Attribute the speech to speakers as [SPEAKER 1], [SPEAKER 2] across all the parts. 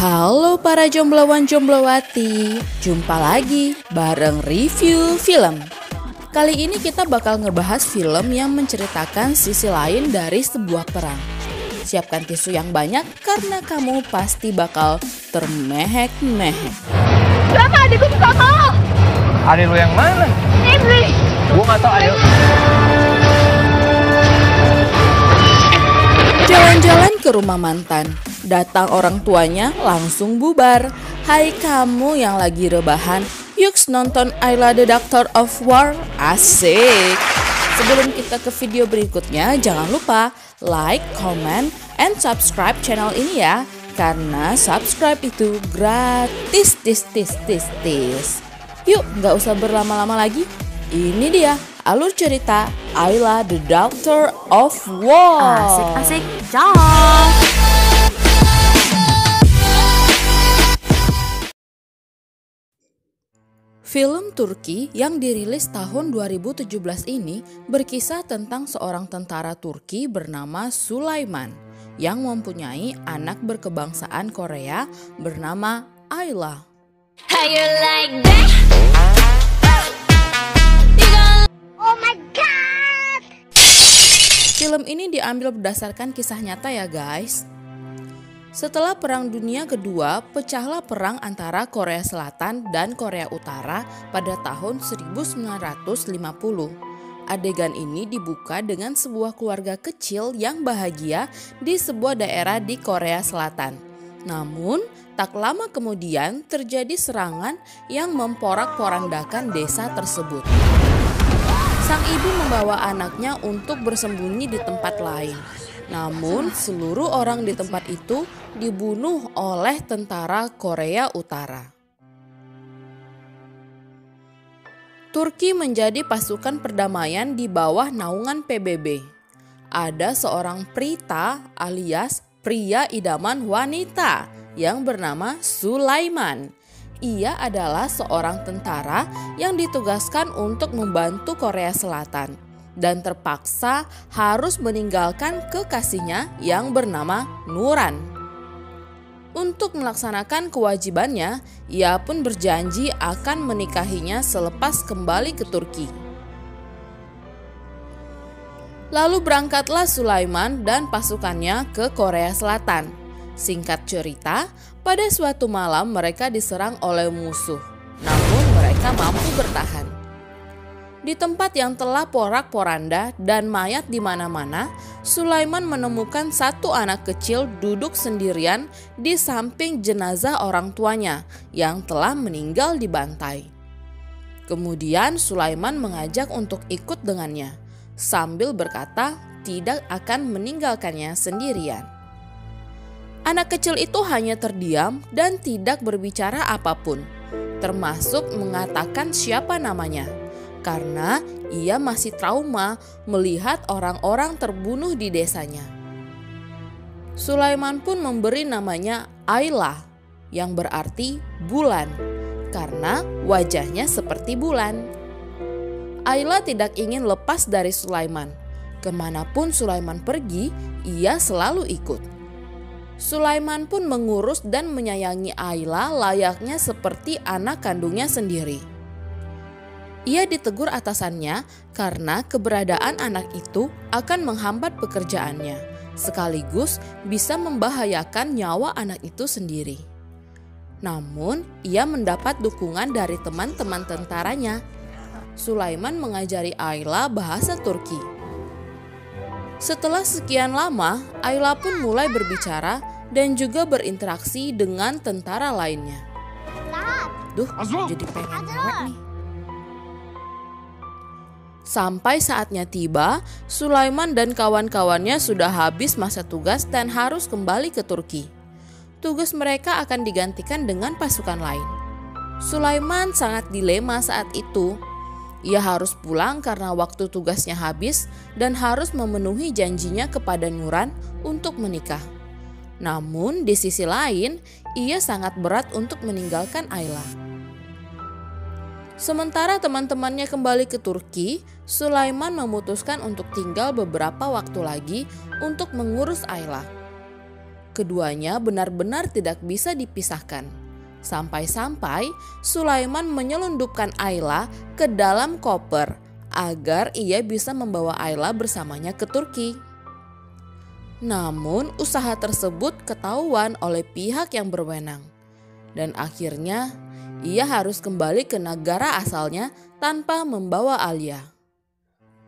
[SPEAKER 1] Halo para jomblowan-jomblowati, jumpa lagi bareng review film. Kali ini kita bakal ngebahas film yang menceritakan sisi lain dari sebuah perang. Siapkan tisu yang banyak karena kamu pasti bakal termehek-mehek.
[SPEAKER 2] Kenapa adikku suka mau?
[SPEAKER 3] Adik lu yang mana?
[SPEAKER 2] Ini.
[SPEAKER 3] Gua gak tau, ayo.
[SPEAKER 1] Jalan-jalan ke rumah mantan. Datang orang tuanya langsung bubar. Hai kamu yang lagi rebahan, yuk nonton Ayla the Doctor of War. Asik. Sebelum kita ke video berikutnya, jangan lupa like, comment, and subscribe channel ini ya. Karena subscribe itu gratis. Yuk, gak usah berlama-lama lagi. Ini dia alur cerita Ayla the Doctor of War.
[SPEAKER 2] Asik, jom.
[SPEAKER 1] Film Turki yang dirilis tahun 2017 ini berkisah tentang seorang tentara Turki bernama Sulaiman yang mempunyai anak berkebangsaan Korea bernama Ayla.
[SPEAKER 2] How you like that? Oh my god.
[SPEAKER 1] Film ini diambil berdasarkan kisah nyata ya guys. Setelah Perang Dunia Kedua, pecahlah perang antara Korea Selatan dan Korea Utara pada tahun 1950. Adegan ini dibuka dengan sebuah keluarga kecil yang bahagia di sebuah daerah di Korea Selatan. Namun, tak lama kemudian terjadi serangan yang memporak-porandakan desa tersebut. Sang ibu membawa anaknya untuk bersembunyi di tempat lain. Namun, seluruh orang di tempat itu dibunuh oleh tentara Korea Utara. Turki menjadi pasukan perdamaian di bawah naungan PBB. Ada seorang Prita alias pria idaman wanita yang bernama Sulaiman. Ia adalah seorang tentara yang ditugaskan untuk membantu Korea Selatan dan terpaksa harus meninggalkan kekasihnya yang bernama Nuran. Untuk melaksanakan kewajibannya, ia pun berjanji akan menikahinya selepas kembali ke Turki. Lalu berangkatlah Sulaiman dan pasukannya ke Korea Selatan. Singkat cerita, pada suatu malam mereka diserang oleh musuh, namun mereka mampu bertahan. Di tempat yang telah porak-poranda dan mayat di mana-mana, Sulaiman menemukan satu anak kecil duduk sendirian di samping jenazah orang tuanya yang telah meninggal dibantai. Kemudian Sulaiman mengajak untuk ikut dengannya, sambil berkata tidak akan meninggalkannya sendirian. Anak kecil itu hanya terdiam dan tidak berbicara apapun, termasuk mengatakan siapa namanya. Karena ia masih trauma melihat orang-orang terbunuh di desanya. Sulaiman pun memberi namanya Ayla yang berarti bulan karena wajahnya seperti bulan. Ayla tidak ingin lepas dari Sulaiman. Kemanapun Sulaiman pergi, ia selalu ikut. Sulaiman pun mengurus dan menyayangi Ayla layaknya seperti anak kandungnya sendiri. Ia ditegur atasannya karena keberadaan anak itu akan menghambat pekerjaannya, sekaligus bisa membahayakan nyawa anak itu sendiri. Namun, ia mendapat dukungan dari teman-teman tentaranya. Sulaiman mengajari Ayla bahasa Turki. Setelah sekian lama, Ayla pun mulai berbicara dan juga berinteraksi dengan tentara lainnya. Duh, jadi pengen mewek nih. Sampai saatnya tiba, Sulaiman dan kawan-kawannya sudah habis masa tugas dan harus kembali ke Turki. Tugas mereka akan digantikan dengan pasukan lain. Sulaiman sangat dilema saat itu. Ia harus pulang karena waktu tugasnya habis dan harus memenuhi janjinya kepada Nuran untuk menikah. Namun di sisi lain, ia sangat berat untuk meninggalkan Ayla. Sementara teman-temannya kembali ke Turki, Sulaiman memutuskan untuk tinggal beberapa waktu lagi untuk mengurus Ayla. Keduanya benar-benar tidak bisa dipisahkan. Sampai-sampai Sulaiman menyelundupkan Ayla ke dalam koper agar ia bisa membawa Ayla bersamanya ke Turki. Namun usaha tersebut ketahuan oleh pihak yang berwenang. Dan akhirnya ia harus kembali ke negara asalnya tanpa membawa Alia.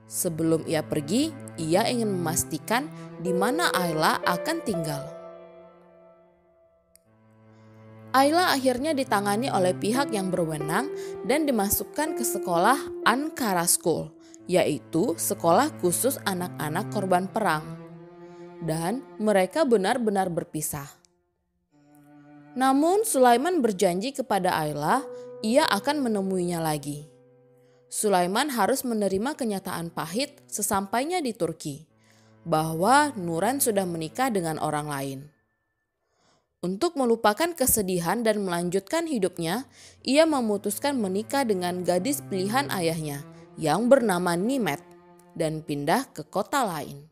[SPEAKER 1] Sebelum ia pergi, ia ingin memastikan di mana Ayla akan tinggal. Ayla akhirnya ditangani oleh pihak yang berwenang dan dimasukkan ke sekolah Ankara School, yaitu sekolah khusus anak-anak korban perang. Dan mereka benar-benar berpisah. Namun Sulaiman berjanji kepada Ayla, ia akan menemuinya lagi. Sulaiman harus menerima kenyataan pahit sesampainya di Turki, bahwa Nuran sudah menikah dengan orang lain. Untuk melupakan kesedihan dan melanjutkan hidupnya, ia memutuskan menikah dengan gadis pilihan ayahnya yang bernama Nimet dan pindah ke kota lain.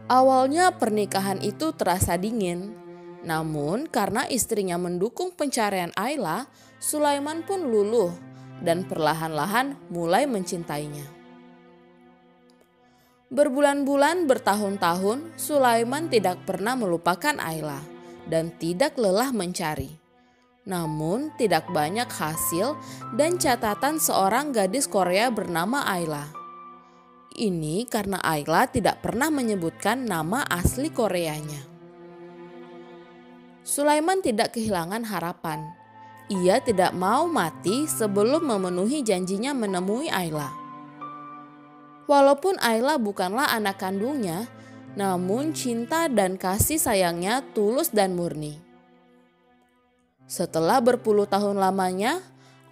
[SPEAKER 1] Awalnya pernikahan itu terasa dingin, namun karena istrinya mendukung pencarian Ayla, Sulaiman pun luluh dan perlahan-lahan mulai mencintainya. Berbulan-bulan bertahun-tahun Sulaiman tidak pernah melupakan Ayla dan tidak lelah mencari. Namun tidak banyak hasil dan catatan seorang gadis Korea bernama Ayla. Ini karena Ayla tidak pernah menyebutkan nama asli Koreanya. Sulaiman tidak kehilangan harapan. Ia tidak mau mati sebelum memenuhi janjinya menemui Ayla. Walaupun Ayla bukanlah anak kandungnya, namun cinta dan kasih sayangnya tulus dan murni. Setelah berpuluh tahun lamanya,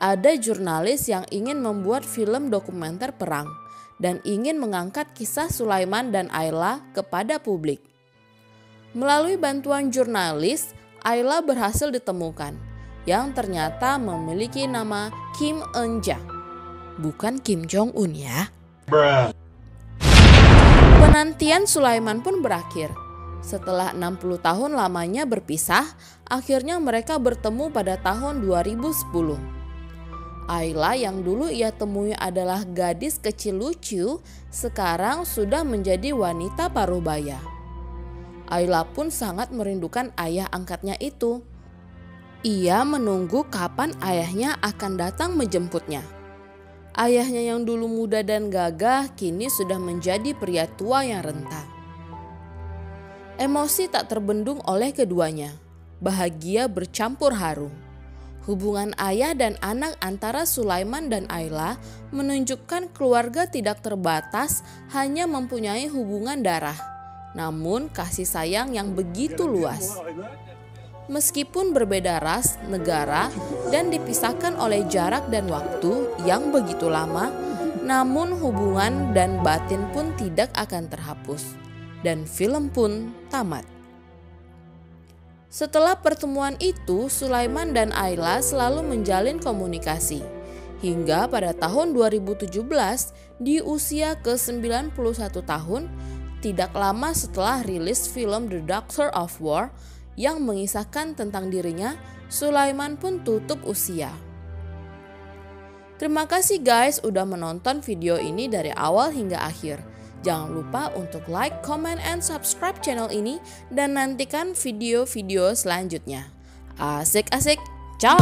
[SPEAKER 1] ada jurnalis yang ingin membuat film dokumenter perang dan ingin mengangkat kisah Sulaiman dan Ayla kepada publik. Melalui bantuan jurnalis, Ayla berhasil ditemukan, yang ternyata memiliki nama Kim Eun-ja, bukan Kim Jong-un ya. Penantian Sulaiman pun berakhir. Setelah 60 tahun lamanya berpisah, akhirnya mereka bertemu pada tahun 2010. Ayla yang dulu ia temui adalah gadis kecil lucu, sekarang sudah menjadi wanita parubaya. Ayla pun sangat merindukan ayah angkatnya itu. Ia menunggu kapan ayahnya akan datang menjemputnya. Ayahnya yang dulu muda dan gagah kini sudah menjadi pria tua yang renta. Emosi tak terbendung oleh keduanya. Bahagia bercampur haru. Hubungan ayah dan anak antara Sulaiman dan Ayla menunjukkan keluarga tidak terbatas hanya mempunyai hubungan darah, namun kasih sayang yang begitu luas. Meskipun berbeda ras, negara, dan dipisahkan oleh jarak dan waktu yang begitu lama, namun hubungan dan batin pun tidak akan terhapus, dan film pun tamat. Setelah pertemuan itu, Sulaiman dan Ayla selalu menjalin komunikasi. Hingga pada tahun 2017, di usia ke-91 tahun, tidak lama setelah rilis film The Doctor of War yang mengisahkan tentang dirinya, Sulaiman pun tutup usia. Terima kasih guys udah menonton video ini dari awal hingga akhir. Jangan lupa untuk like, comment, and subscribe channel ini dan nantikan video-video selanjutnya. Asik-asik, ciao!